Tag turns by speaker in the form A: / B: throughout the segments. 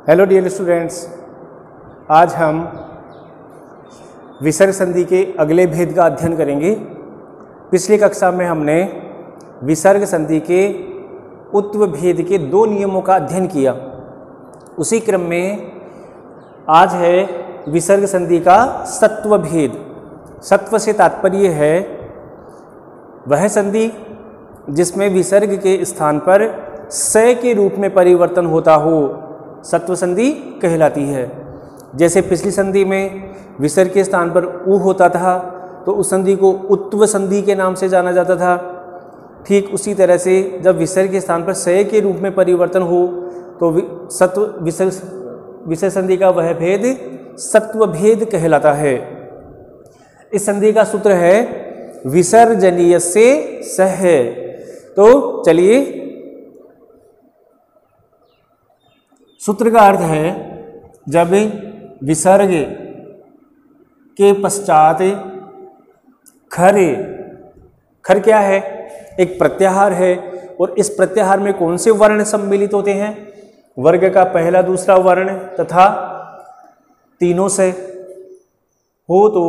A: Hello dear students, आज हम विसर्ग संधि के अगले भेद का अध्ययन करेंगे। पिछली कक्षा में हमने विसर्ग संधि के उत्व भेद के दो नियमों का अध्ययन किया। उसी क्रम में आज है विसर्ग संधि का सत्व भेद। सत्व से तात्पर्य है वह संधि जिसमें विसर्ग के स्थान पर स के रूप में परिवर्तन होता हो, सत्व संधि कहलाती है। जैसे पिछली संधि में विसर्ग के स्थान पर उ होता था तो उस संधि को उत्व संधि के नाम से जाना जाता था। ठीक उसी तरह से जब विसर्ग के स्थान पर स के रूप में परिवर्तन हो तो विसर्ग संधि का वह भेद सत्व भेद कहलाता है। इस संधि का सूत्र है विसर्जनीय से सह। तो चलिए, सूत्र का अर्थ है जब विसर्ग के पश्चात खर क्या है? एक प्रत्याहार है। और इस प्रत्याहार में कौन से वर्ण सम्मिलित होते हैं? वर्ग का पहला दूसरा वर्ण तथा तीनों से हो तो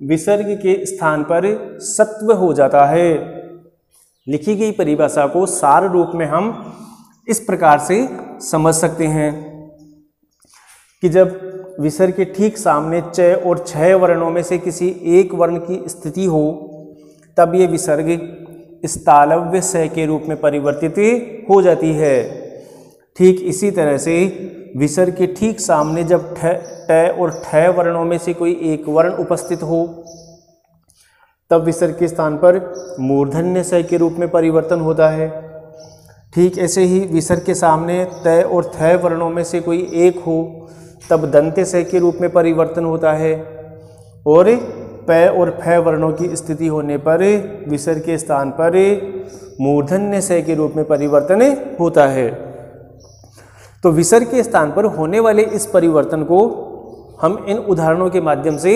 A: विसर्ग के स्थान पर सत्व हो जाता है। लिखी गई परिभाषा को सार रूप में हम इस प्रकार से समझ सकते हैं कि जब विसर्ग के ठीक सामने च और छ वर्णों में से किसी एक वर्ण की स्थिति हो तब ये विसर्ग इस तालव्य स के रूप में परिवर्तित हो जाती है। ठीक इसी तरह से विसर्ग के ठीक सामने जब ट और ठ वर्णों में से कोई एक वर्ण उपस्थित हो तब विसर्ग के स्थान पर मूर्धन्य स के रूप में परिवर्तन होता है। ठीक ऐसे ही विसर्ग के सामने त और थ वर्णों में से कोई एक हो तब दंत्य स के रूप में परिवर्तन होता है। और प और फ वर्णों की स्थिति होने पर विसर्ग के स्थान पर मूर्धन्य स के रूप में परिवर्तन होता है। तो विसर्ग के स्थान पर होने वाले इस परिवर्तन को हम इन उदाहरणों के माध्यम से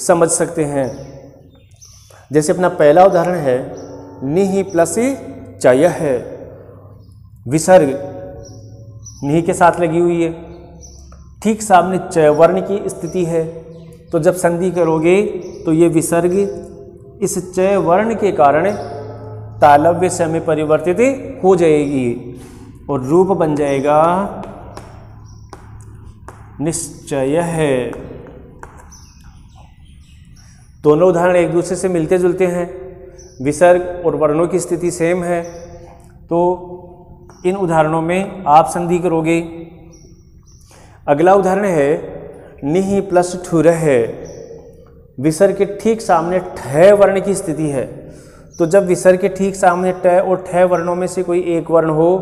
A: समझ सकते हैं। जैसे अपना पहला उदाहरण है निहि प्लस चय है। विसर्ग निहि के साथ लगी हुई है, ठीक सामने च वर्ण की स्थिति है। तो जब संधि करोगे तो ये विसर्ग इस च वर्ण के कारण तालव्य स में परिवर्तित हो जाएगी और रूप बन जाएगा निश्चय है। दोनों उदाहरण एक दूसरे से मिलते जुलते हैं, विसर्ग और वर्णों की स्थिति सेम है। तो इन उदाहरणों में आप संधि करोगे। अगला उदाहरण है निहि प्लस ठुर है। विसर्ग के ठीक सामने ठ वर्ण की स्थिति है। तो जब विसर्ग के ठीक सामने ट और ठ वर्णों में से कोई एक वर्ण हो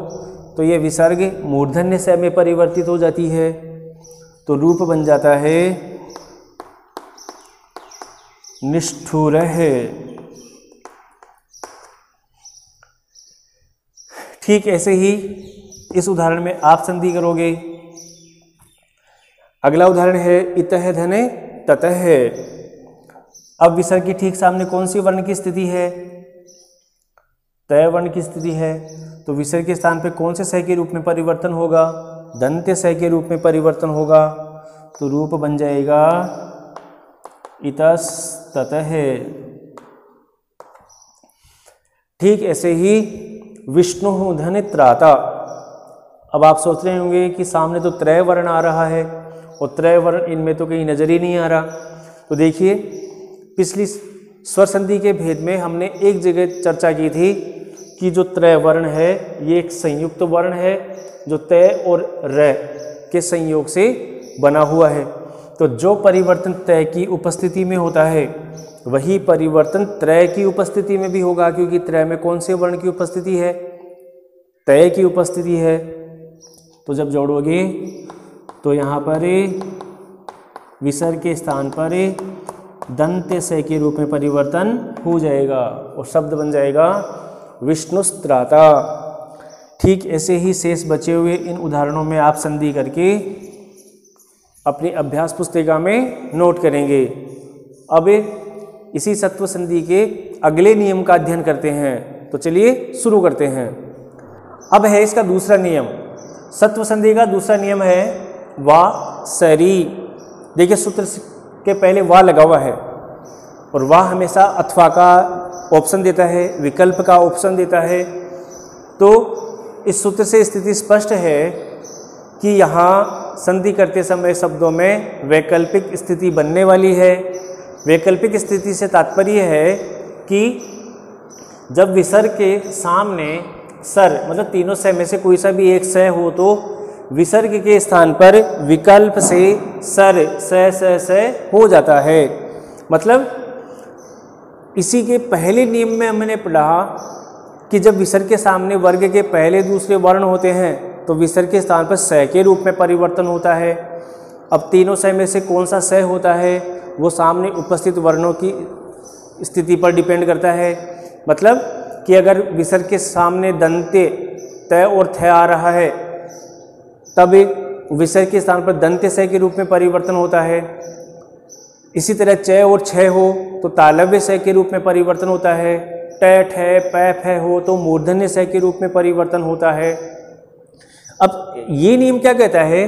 A: तो ये विसर्ग मूर्धन्य स में परिवर्तित हो जाती है। तो रूप बन जाता है निष्ठुर है। ठीक ऐसे ही इस उदाहरण में आप संधि करोगे। अगला उदाहरण है इतः धने ततः। अब विसर्ग के ठीक सामने कौन सी वर्ण की स्थिति है? तय वर्ण की स्थिति है। तो विसर्ग के स्थान पे कौन से स के रूप में परिवर्तन होगा? दंत्य स के रूप में परिवर्तन होगा। तो रूप बन जाएगा इतस ततः। ठीक ऐसे ही विष्णु धन त्राता। अब आप सोच रहे होंगे कि सामने तो त्रय वर्ण आ रहा है और त्रय वर्ण इनमें तो कहीं नजर ही नहीं आ रहा। तो देखिए, पिछली स्वर संधि के भेद में हमने एक जगह चर्चा की थी कि जो त्रय वर्ण है ये एक संयुक्त वर्ण है जो तय और र के संयोग से बना हुआ है। तो जो परिवर्तन तय की उपस्थिति में होता है वही परिवर्तन त्रय की उपस्थिति में भी होगा, क्योंकि त्रय में कौन से वर्ण की उपस्थिति है? तय की उपस्थिति है। तो जब जोड़ोगे तो यहाँ पर विसर्ग के स्थान पर दंत्य स के रूप में परिवर्तन हो जाएगा और शब्द बन जाएगा विष्णुस्त्राता। ठीक ऐसे ही शेष बचे हुए इन उदाहरणों में आप संधि करके अपनी अभ्यास पुस्तिका में नोट करेंगे। अब इसी सत्व संधि के अगले नियम का अध्ययन करते हैं। तो चलिए शुरू करते हैं। अब है इसका दूसरा नियम, सत्व संधि का दूसरा नियम है वा सरी। देखिए सूत्र के पहले वा लगा हुआ है और वा हमेशा अथवा का ऑप्शन देता है, विकल्प का ऑप्शन देता है। तो इस सूत्र से स्थिति स्पष्ट है कि यहाँ संधि करते समय शब्दों में वैकल्पिक स्थिति बनने वाली है। वैकल्पिक स्थिति से तात्पर्य है कि जब विसर्ग के सामने सर मतलब तीनों सह में से कोई सा भी एक सह हो तो विसर्ग के स्थान पर विकल्प से सर स हो जाता है। मतलब इसी के पहले नियम में हमने पढ़ा कि जब विसर्ग के सामने वर्ग के पहले दूसरे वर्ण होते हैं तो विसर्ग के स्थान पर स के रूप में परिवर्तन होता है। अब तीनों सह में से कौन सा स होता है वो सामने उपस्थित वर्णों की स्थिति पर डिपेंड करता है। मतलब कि अगर विसर्ग के सामने दंत्य त और थ आ रहा है तब विसर्ग के स्थान पर दंत्य स के रूप में परिवर्तन होता है। इसी तरह च और छ हो तो तालव्य स के रूप में परिवर्तन होता है। ट ठ प फ हो तो मूर्धन्य स के रूप में परिवर्तन होता है। अब ये नियम क्या कहता है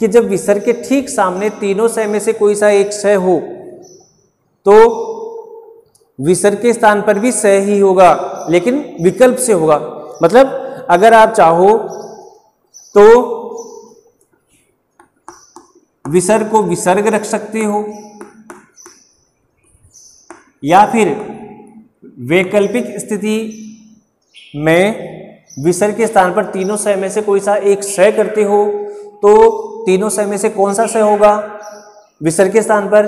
A: कि जब विसर्ग के ठीक सामने तीनों स में से कोई सा एक स हो तो विसर्ग के स्थान पर भी स ही होगा लेकिन विकल्प से होगा। मतलब अगर आप चाहो तो विसर्ग को विसर्ग रख सकते हो या फिर वैकल्पिक स्थिति में विसर्ग के स्थान पर तीनों स में से कोई सा एक स करते हो तो तीनों स में से कौन सा स होगा विसर्ग के स्थान पर?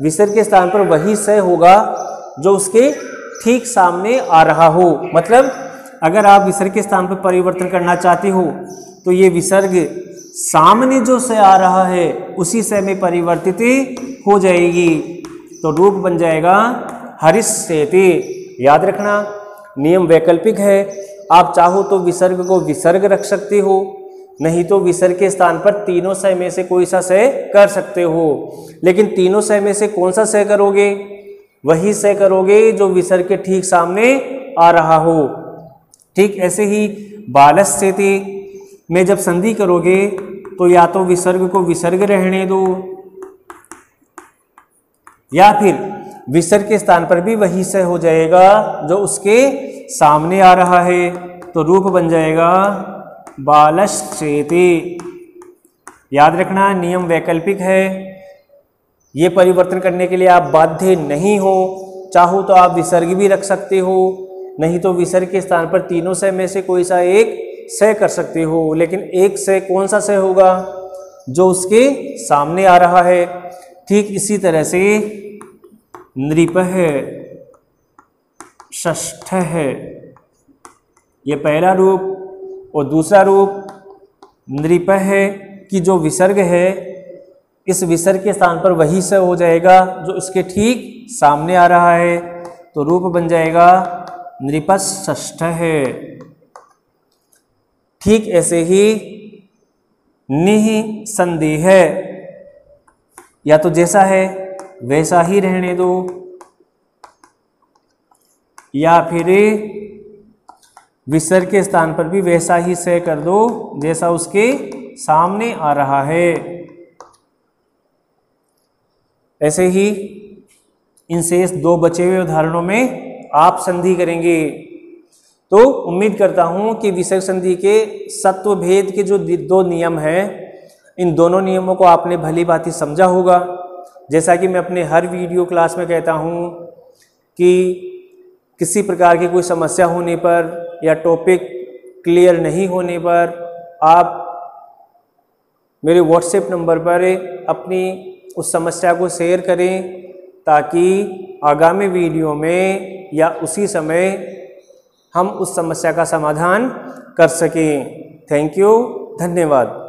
A: विसर्ग के स्थान पर वही स होगा जो उसके ठीक सामने आ रहा हो। मतलब अगर आप विसर्ग के स्थान पर परिवर्तन करना चाहते हो तो ये विसर्ग सामने जो स आ रहा है उसी स में परिवर्तित हो जाएगी तो रूप बन जाएगा हरिष्यते। याद रखना नियम वैकल्पिक है। आप चाहो तो विसर्ग को विसर्ग रख सकते हो, नहीं तो विसर्ग के स्थान पर तीनों स में से कोई सा स कर सकते हो। लेकिन तीनों स में से कौन सा स करोगे? वही स करोगे जो विसर्ग के ठीक सामने आ रहा हो। ठीक ऐसे ही बालस्यते में जब संधि करोगे तो या तो विसर्ग को विसर्ग रहने दो या फिर विसर्ग के स्थान पर भी वही स हो जाएगा जो उसके सामने आ रहा है तो रूप बन जाएगा बालश्चेते। याद रखना नियम वैकल्पिक है। ये परिवर्तन करने के लिए आप बाध्य नहीं हो। चाहो तो आप विसर्ग भी रख सकते हो, नहीं तो विसर्ग के स्थान पर तीनों स में से कोई सा एक स कर सकते हो। लेकिन एक स कौन सा स होगा? जो उसके सामने आ रहा है। ठीक इसी तरह से नृपः षष्ठः ये पहला रूप और दूसरा रूप नृपः की जो विसर्ग है इस विसर्ग के स्थान पर वही स हो जाएगा जो इसके ठीक सामने आ रहा है तो रूप बन जाएगा नृपषष्ठः। ठीक ऐसे ही निःसंदेह या तो जैसा है वैसा ही रहने दो या फिर विसर्ग के स्थान पर भी वैसा ही स कर दो जैसा उसके सामने आ रहा है। ऐसे ही इन शेष दो बचे हुए उदाहरणों में आप संधि करेंगे। तो उम्मीद करता हूं कि विसर्ग संधि के सत्व भेद के जो दो नियम हैं इन दोनों नियमों को आपने भली भांति समझा होगा। जैसा कि मैं अपने हर वीडियो क्लास में कहता हूं कि किसी प्रकार की कोई समस्या होने पर या टॉपिक क्लियर नहीं होने पर आप मेरे व्हाट्सएप नंबर पर अपनी उस समस्या को शेयर करें ताकि आगामी वीडियो में या उसी समय हम उस समस्या का समाधान कर सकें। थैंक यू, धन्यवाद।